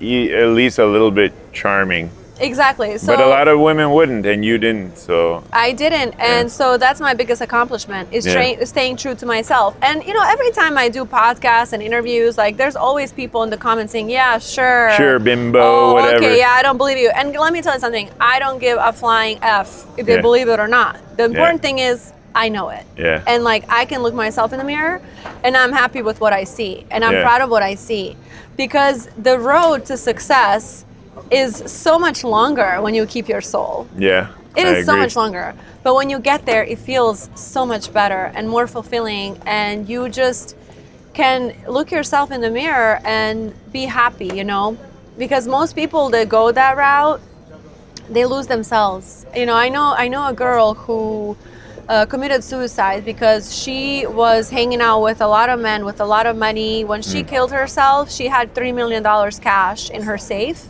at least a little bit charming. Exactly. So, but a lot of women wouldn't, and you didn't, so. I didn't, and so that's my biggest accomplishment, is staying true to myself. And, every time I do podcasts and interviews, like, there's always people in the comments saying, yeah, sure. Sure, bimbo, whatever. Okay, yeah, I don't believe you. And let me tell you something. I don't give a flying F if they believe it or not. The important thing is, I know it. And, like, I can look myself in the mirror, and I'm happy with what I see. And I'm proud of what I see. Because the road to success is so much longer when you keep your soul. It is so much longer. But when you get there, it feels so much better and more fulfilling, and you just can look yourself in the mirror and be happy, because most people that go that route, they lose themselves. I know a girl who committed suicide because she was hanging out with a lot of men with a lot of money. When she killed herself, she had $3 million cash in her safe.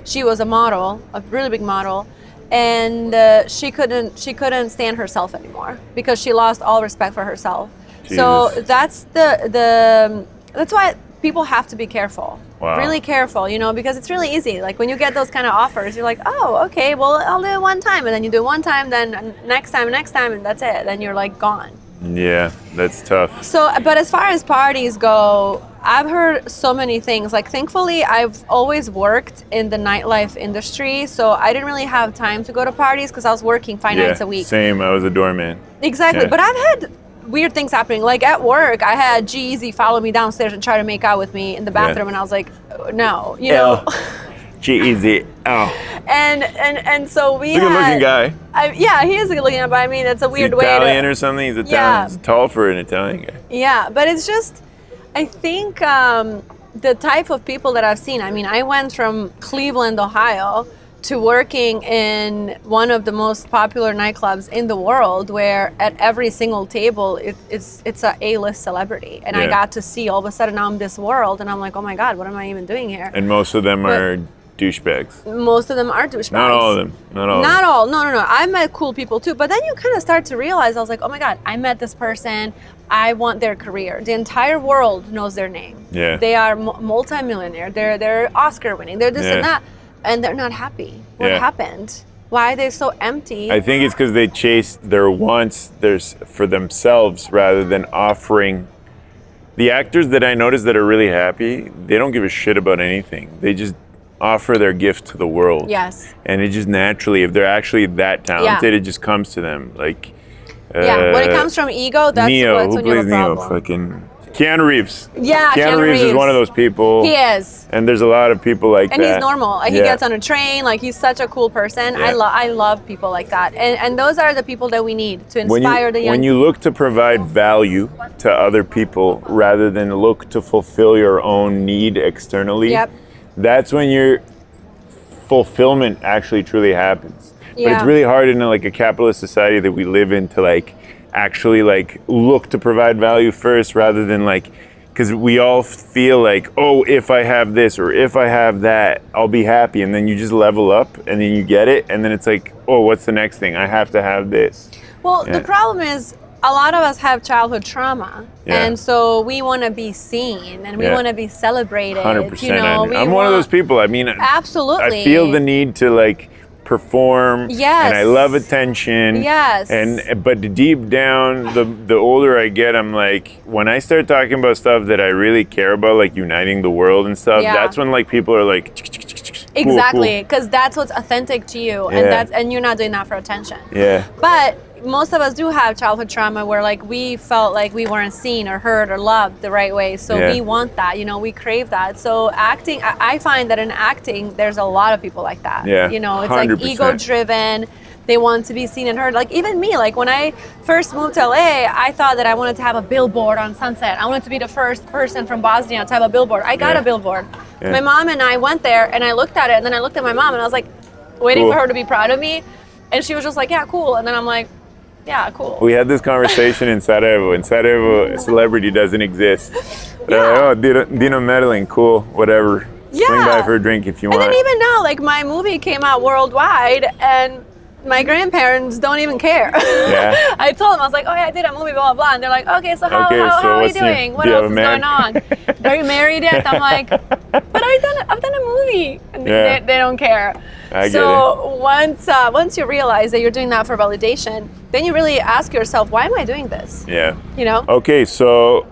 She was a model, a really big model, and she couldn't stand herself anymore because she lost all respect for herself. Jesus. So that's that's why people have to be careful, really careful, because it's really easy. Like when you get those kind of offers, you're like, oh, okay, well, I'll do it one time, and then you do it one time, then next time, and that's it. Then you're like gone. Yeah, that's tough. So, but as far as parties go, I've heard so many things. Like, thankfully, I've always worked in the nightlife industry, so I didn't really have time to go to parties because I was working 5 nights a week. Same, I was a doorman. Exactly, but I've had weird things happening. Like at work, I had G-Eazy follow me downstairs and try to make out with me in the bathroom, and I was like, no, G-Eazy. And so we He's a good-looking guy. He is a good-looking guy, but I mean, it's a weird way to... Italian or something? He's Italian. He's tall for an Italian guy. Yeah, but it's just, I think the type of people that I've seen, I mean, I went from Cleveland, Ohio, to working in one of the most popular nightclubs in the world, where at every single table it's a A-list celebrity, and I got to see all of a sudden now I'm this world, and I'm like, oh my god, what am I even doing here? And most of them are douchebags. Most of them are douchebags. Not all of them. Not all. No. I met cool people too, but then you kind of start to realize, I was like, oh my god, I met this person. I want their career. The entire world knows their name. Yeah. They are multi-millionaire. They're Oscar winning. They're this and that. And they're not happy. What happened? Why are they so empty? I think it's because they chase their wants for themselves rather than offering. The actors that I notice that are really happy, they don't give a shit about anything. They just offer their gift to the world. Yes. And it just naturally, if they're actually that talented, it just comes to them. Like, when it comes from ego, that's what's when you have a problem. Fucking Keanu Reeves. Yeah, Keanu Reeves is one of those people. He is. And there's a lot of people like that. And he's normal. He gets on a train. Like, he's such a cool person. Yeah. I love people like that. And those are the people that we need to inspire the young. When you look to provide value to other people rather than look to fulfill your own need externally, that's when your fulfillment actually truly happens. Yeah. But it's really hard in a capitalist society that we live in to actually look to provide value first rather than because we all feel if I have this or if I have that, I'll be happy, and then you just level up and then you get it, and then it's what's the next thing? I have to have this. Well, the problem is a lot of us have childhood trauma, and so we want to be seen and we want to be celebrated. 100%. I'm one of those people. I mean, absolutely. I feel the need to perform, and I love attention, but deep down, the older I get, I'm when I start talking about stuff that I really care about, uniting the world and stuff, that's when people are exactly, because that's what's authentic to you, and you're not doing that for attention. Yeah. But most of us do have childhood trauma where like we felt like we weren't seen or heard or loved the right way. So we want that, you know, we crave that. So acting, I find that in acting, there's a lot of people like that. Yeah, you know, it's 100%. like ego driven. They want to be seen and heard. Like even me, like when I first moved to LA, I thought that I wanted to have a billboard on Sunset. I wanted to be the first person from Bosnia to have a billboard. I got a billboard. My mom and I went there and I looked at it and then I looked at my mom and I was like waiting for her to be proud of me. And she was just like, yeah, cool. And then I'm like, yeah, cool. We had this conversation in Sarajevo. In Sarajevo, celebrity doesn't exist. Oh, Dino Merlin, cool, whatever. Swing by for a drink if you want. And then even now, like my movie came out worldwide and my grandparents don't even care. Yeah. I told them, I was like, oh yeah, I did a movie, blah, blah, blah. And they're like, okay, so how are you doing? What else is going on? Are you married yet? I'm like, but I've done a movie. And they don't care. So once you realize that you're doing that for validation, then you really ask yourself, why am I doing this? Yeah. You know? Okay, so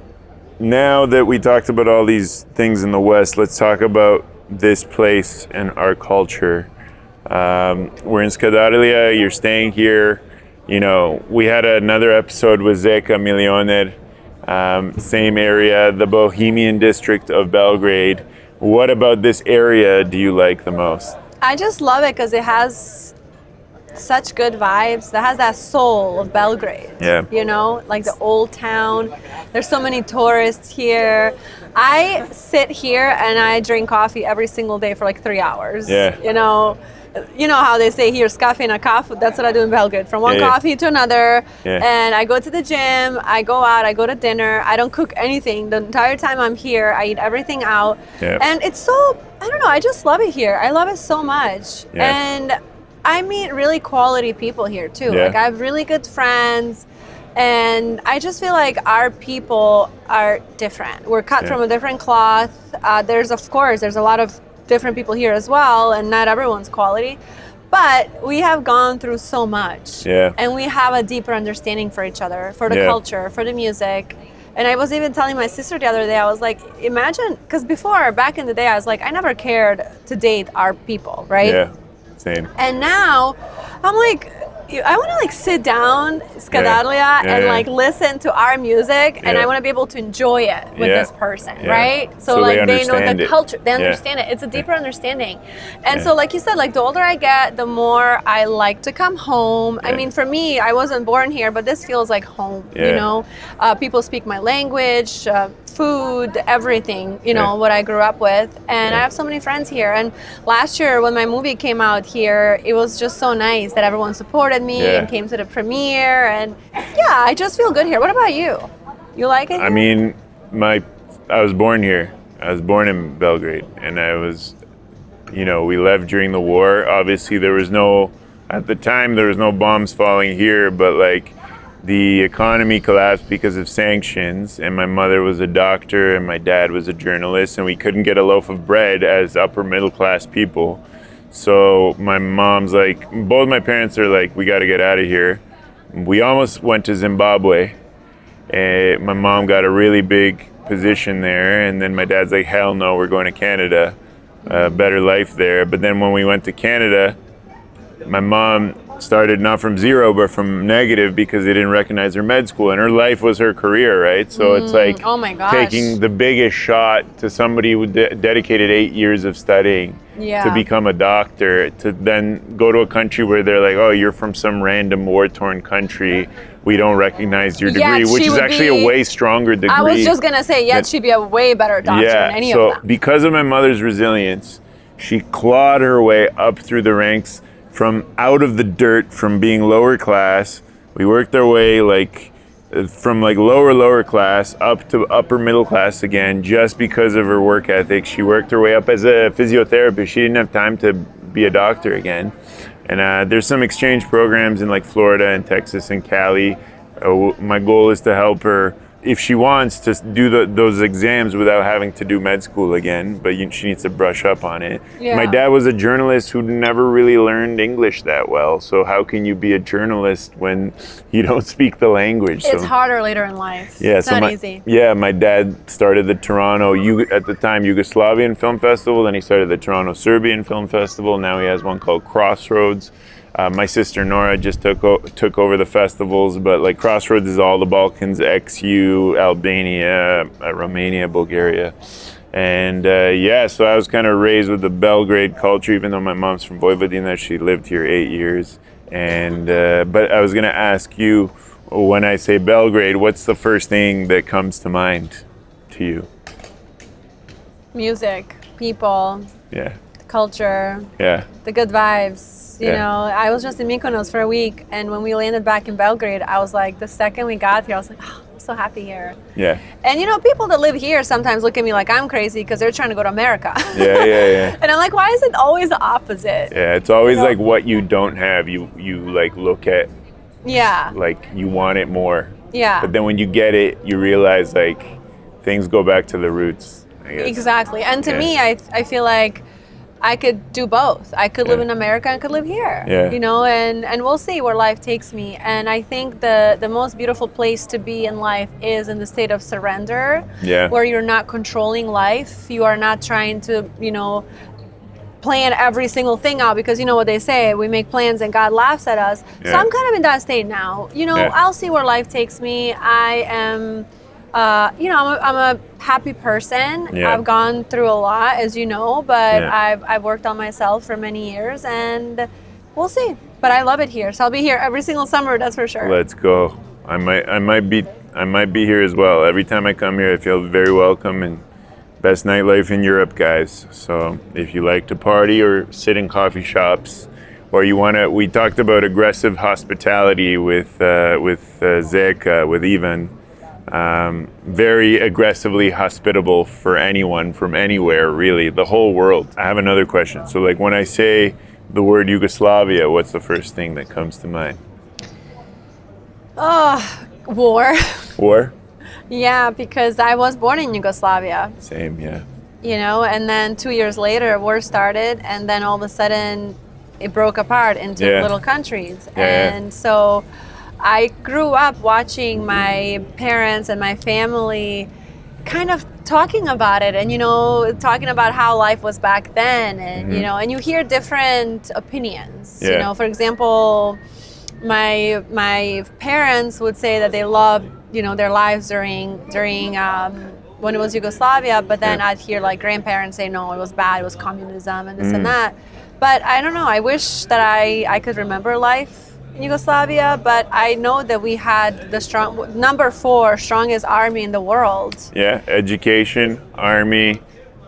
now that we talked about all these things in the West, let's talk about this place and our culture. We're in Skadarlija, you're staying here. You know, we had another episode with Zeka Milioner, same area, the Bohemian district of Belgrade. What about this area do you like the most? I just love it because it has such good vibes. That has that soul of Belgrade. Yeah. You know, like the old town. There's so many tourists here. I sit here and I drink coffee every single day for like 3 hours. Yeah. You know how they say here, "Skafe na kafu." That's what I do in Belgrade. From one coffee to another, and I go to the gym. I go out. I go to dinner. I don't cook anything the entire time I'm here. I eat everything out, and it's so, I don't know. I just love it here. I love it so much, and I meet really quality people here too. Like I have really good friends, and I just feel like our people are different. We're cut from a different cloth. There's a lot of different people here as well, and not everyone's quality, but we have gone through so much, and we have a deeper understanding for each other, for the culture, for the music. And I was even telling my sister the other day, I was like, imagine, because before, back in the day, I was like, I never cared to date our people, right? Yeah, same. And now I'm like, I want to like sit down, Skadarlija, and like listen to our music, and I want to be able to enjoy it with this person, right? So like they know the culture, they understand it. It's a deeper understanding. And so like you said, like the older I get, the more I like to come home. I mean, for me, I wasn't born here, but this feels like home, you know? People speak my language, food, everything, you know, what I grew up with. And I have so many friends here. And last year when my movie came out here, it was just so nice that everyone supported me and came to the premiere. And I just feel good here. What about you? You like it here? I mean, I was born here. I was born in Belgrade, and I was, you know, we left during the war. Obviously at the time there was no bombs falling here, but like the economy collapsed because of sanctions, and my mother was a doctor and my dad was a journalist, and we couldn't get a loaf of bread as upper middle class people. So my mom's like, both my parents are like, we got to get out of here. We almost went to Zimbabwe, and my mom got a really big position there, and then my dad's like, hell no, we're going to Canada, better life there. But then when we went to Canada, my mom started not from zero but from negative because they didn't recognize her med school, and her life was her career, right? So it's like taking the biggest shot to somebody who dedicated 8 years of studying to become a doctor, to then go to a country where they're like, oh, you're from some random war-torn country, we don't recognize your degree, which is actually a way stronger degree. I was just gonna say, she'd be a way better doctor than any of them. Because of my mother's resilience, she clawed her way up through the ranks from out of the dirt, from being lower class. We worked our way like from like lower class up to upper middle class again, just because of her work ethic. She worked her way up as a physiotherapist. She didn't have time to be a doctor again. And there's some exchange programs in like Florida and Texas and Cali. My goal is to help her, if she wants, to do those exams without having to do med school again, but she needs to brush up on it. My dad was a journalist who never really learned English that well, so how can you be a journalist when you don't speak the language? It's harder later in life. It's not easy. My dad started the Toronto, at the time, Yugoslavian Film Festival, then he started the Toronto Serbian Film Festival, now he has one called Crossroads. My sister Nora just took over the festivals, but like Crossroads is all the Balkans, XU, Albania, Romania, Bulgaria. And so I was kind of raised with the Belgrade culture, even though my mom's from Vojvodina. She lived here 8 years. And but I was going to ask you, when I say Belgrade, what's the first thing that comes to mind to you? Music, people, yeah, the culture, yeah, the good vibes. You know, I was just in Mykonos for a week, and when we landed back in Belgrade, I was like, the second we got here, I was like, oh, I'm so happy here. Yeah. And you know, people that live here sometimes look at me like I'm crazy because they're trying to go to America. Yeah. And I'm like, why is it always the opposite? Yeah, it's always like what you don't have, you like look at. Yeah. Like you want it more. Yeah. But then when you get it, you realize like things go back to the roots, I guess. Exactly. And to me, I feel like I could do both. I could live in America and could live here. Yeah. You know, and we'll see where life takes me. And I think the most beautiful place to be in life is in the state of surrender. Yeah. Where you're not controlling life. You are not trying to, you know, plan every single thing out, because you know what they say, we make plans and God laughs at us. So I'm kind of in that state now. You know, I'll see where life takes me. I am, you know, I'm a happy person. I've gone through a lot, as you know, but I've worked on myself for many years, and we'll see. But I love it here, so I'll be here every single summer. That's for sure. Let's go. I might be here as well. Every time I come here, I feel very welcome, and best nightlife in Europe, guys. So if you like to party or sit in coffee shops, or you want to, we talked about aggressive hospitality with Zeka, with Ivan. Very aggressively hospitable for anyone from anywhere, really, the whole world. I have another question. So like when I say the word Yugoslavia, what's the first thing that comes to mind? War. War? Yeah, because I was born in Yugoslavia. Same, yeah. You know, and then 2 years later, war started, and then all of a sudden, it broke apart into little countries. And so I grew up watching my parents and my family kind of talking about it, and, you know, talking about how life was back then. And, you know, and you hear different opinions. You know, for example, my parents would say that they loved, you know, their lives during when it was Yugoslavia, but then I'd hear like grandparents say, no, it was bad, it was communism and this and that. But I don't know, I wish that I could remember life in Yugoslavia, but I know that we had the number 4 strongest army in the world. Yeah, education, army,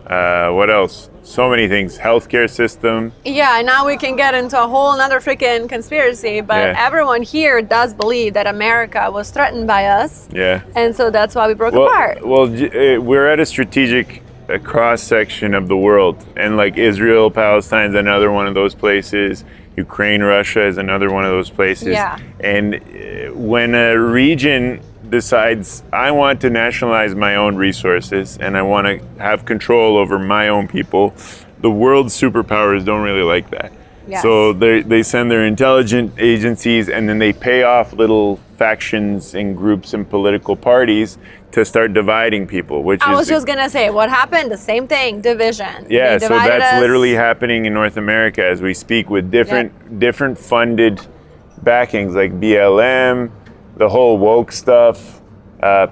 what else? So many things, healthcare system. Yeah, and now we can get into a whole nother freaking conspiracy, but everyone here does believe that America was threatened by us. Yeah. And so that's why we broke apart. Well, we're at a strategic cross-section of the world, and like Israel, Palestine is another one of those places. Ukraine, Russia is another one of those places. Yeah. And when a region decides, I want to nationalize my own resources and I want to have control over my own people, the world's superpowers don't really like that. Yes. So they send their intelligence agencies, and then they pay off little factions and groups and political parties to start dividing people. Which I was just gonna say, what happened? The same thing, division. Yeah, so that's literally happening in North America as we speak, with different funded backings, like BLM, the whole woke stuff.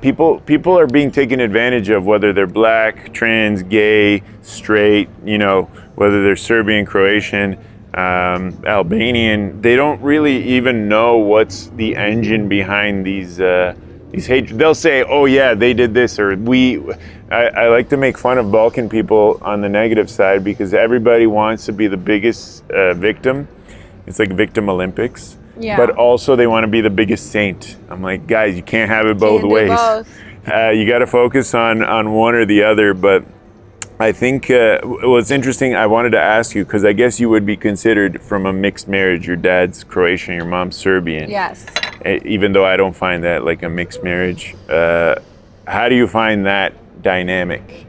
People are being taken advantage of, whether they're black, trans, gay, straight, you know, whether they're Serbian, Croatian, Albanian. They don't really even know what's the engine behind these hatred. They'll say, oh yeah, they did this, or I like to make fun of Balkan people on the negative side, because everybody wants to be the biggest victim. It's like Victim Olympics. Yeah. But also they want to be the biggest saint. I'm like, guys, you can't have it both ways. You got to focus on one or the other. But I think what's interesting, I wanted to ask you, because I guess you would be considered from a mixed marriage. Your dad's Croatian, your mom's Serbian. Yes. Even though I don't find that like a mixed marriage. How do you find that dynamic?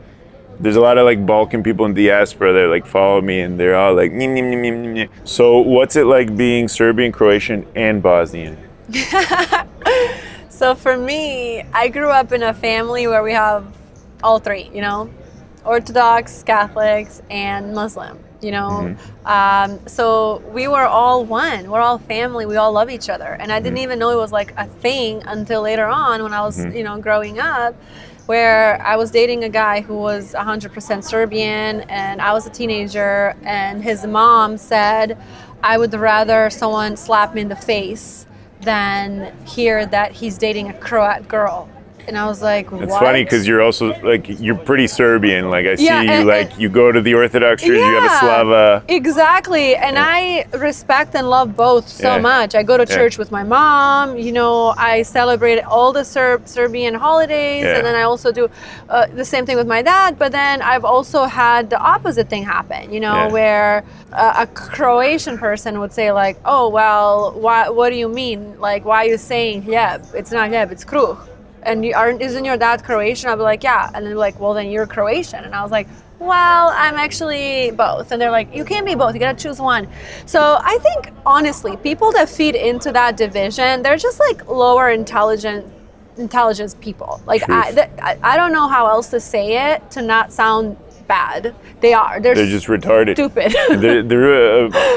There's a lot of like Balkan people in diaspora that like follow me, and they're all like, nim, nim, nim, nim, nim. So what's it like being Serbian, Croatian, and Bosnian? So for me, I grew up in a family where we have all three, you know, Orthodox, Catholics, and Muslim. you know. So we were all one. We're all family. We all love each other. And I didn't even know it was like a thing until later on when I was, you know, growing up, where I was dating a guy who was 100% Serbian, and I was a teenager, and his mom said, I would rather someone slap me in the face than hear that he's dating a Croat girl. And I was like, what? It's funny because you're also like, you're pretty Serbian. Like I see you like, you go to the Orthodox church, you have a Slava. Exactly. And I respect and love both so much. I go to church with my mom, you know, I celebrate all the Serbian holidays. And then I also do the same thing with my dad. But then I've also had the opposite thing happen, you know, where a Croatian person would say like, oh, well, what do you mean? Like, why are you saying hljeb? It's not hljeb, it's kruh. And isn't your dad Croatian? I'll be like, yeah. And they're like, well, then you're Croatian. And I was like, well, I'm actually both. And they're like, you can't be both. You got to choose one. So I think, honestly, people that feed into that division, they're just like lower intelligence people. Like, I don't know how else to say it to not sound bad. They're just retarded. Stupid.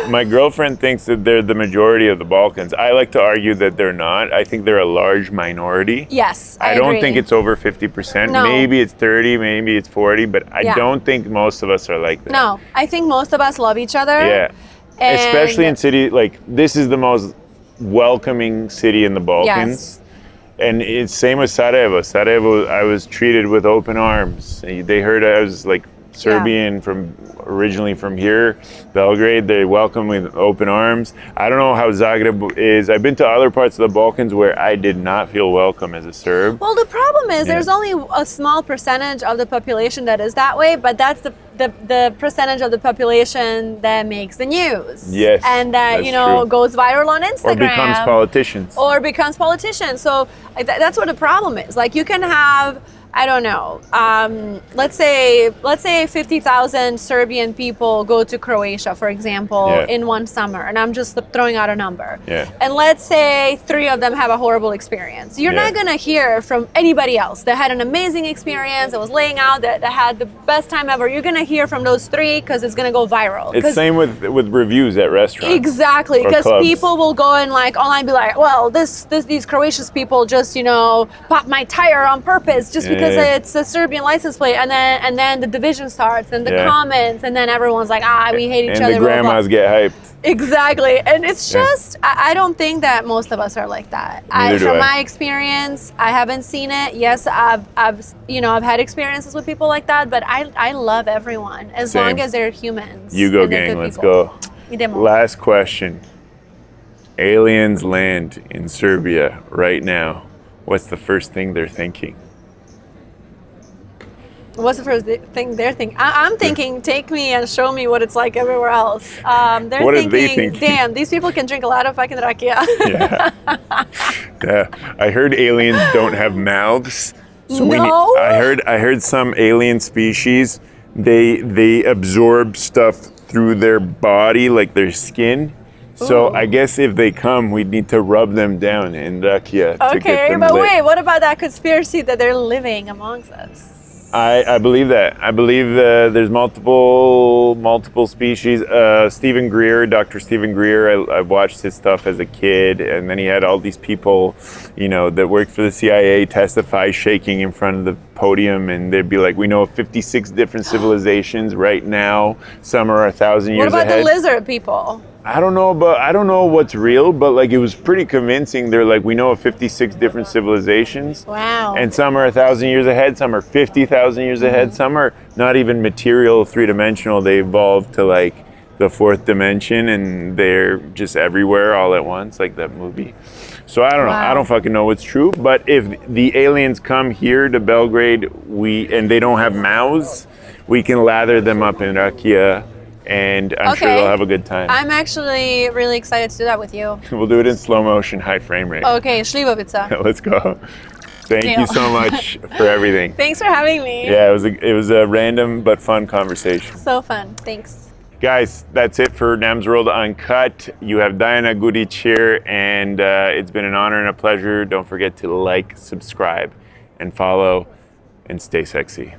My girlfriend thinks that they're the majority of the Balkans. I like to argue that they're not. I think they're a large minority. Yes, I don't think it's over 50%. No. Maybe it's 30, maybe it's 40, but I don't think most of us are like that. No, I think most of us love each other. Yeah. Especially in cities, like this is the most welcoming city in the Balkans. Yes. And it's same with Sarajevo. Sarajevo, I was treated with open arms. They heard I was like Serbian originally from here, Belgrade. They welcomed me with open arms. I don't know how Zagreb is. I've been to other parts of the Balkans where I did not feel welcome as a Serb. Well, the problem is there's only a small percentage of the population that is that way, but that's the percentage of the population that makes the news. Yes, and that true. goes viral on Instagram. Or becomes politicians. So that's what the problem is. Like you can have, I don't know, let's say 50,000 Serbian people go to Croatia, for example, in one summer, and I'm just throwing out a number. Yeah. And let's say 3 of them have a horrible experience. You're not gonna hear from anybody else that had an amazing experience, that was laying out, that had the best time ever. You're gonna hear from those 3 because it's gonna go viral. It's same with reviews at restaurants. Exactly, because people will go and like online be like, well, these Croatian people just popped my tire on purpose just because it's a Serbian license plate, and then the division starts, and the comments, and then everyone's like, we hate each other. And the grandmas get hyped. Exactly, and it's just, I don't think that most of us are like that. From my experience, I haven't seen it. Yes, I've had experiences with people like that, but I love everyone as long as they're humans. You go, gang. Let's go. Last question. Aliens land in Serbia right now. What's the first thing they're thinking? What's the first thing they're thinking? I'm thinking, take me and show me what it's like everywhere else. They're what thinking, are they thinking? Damn, these people can drink a lot of fucking rakia. Yeah. I heard aliens don't have mouths. So I heard some alien species, they absorb stuff through their body, like their skin. So I guess if they come, we'd need to rub them down in rakia to get them lit. Wait, what about that conspiracy that they're living amongst us? I believe that. I believe there's multiple species. Stephen Greer, Dr. Stephen Greer, I watched his stuff as a kid, and then he had all these people, that worked for the CIA testify, shaking in front of the podium, and they'd be like, we know of 56 different civilizations right now. Some are 1,000 years ahead. What about the lizard people? I don't know what's real, but like it was pretty convincing. They're like, we know of 56 different civilizations. Wow. And some are 1,000 years ahead, some are 50,000 years ahead, some are not even material, 3-dimensional. They evolved to like the 4th dimension, and they're just everywhere all at once, like that movie. So I don't know. I don't fucking know what's true. But if the aliens come here to Belgrade, and they don't have mouths, we can lather them up in rakia. And I'm sure they'll have a good time. I'm actually really excited to do that with you. We'll do it in slow motion, high frame rate. Okay, Šljivovica. Let's go. Thank you so much for everything. Thanks for having me. Yeah, it was a random but fun conversation. So fun. Thanks. Guys, that's it for NEMSWORLD Uncut. You have Dajana Gudic here, and it's been an honor and a pleasure. Don't forget to like, subscribe, and follow, and stay sexy.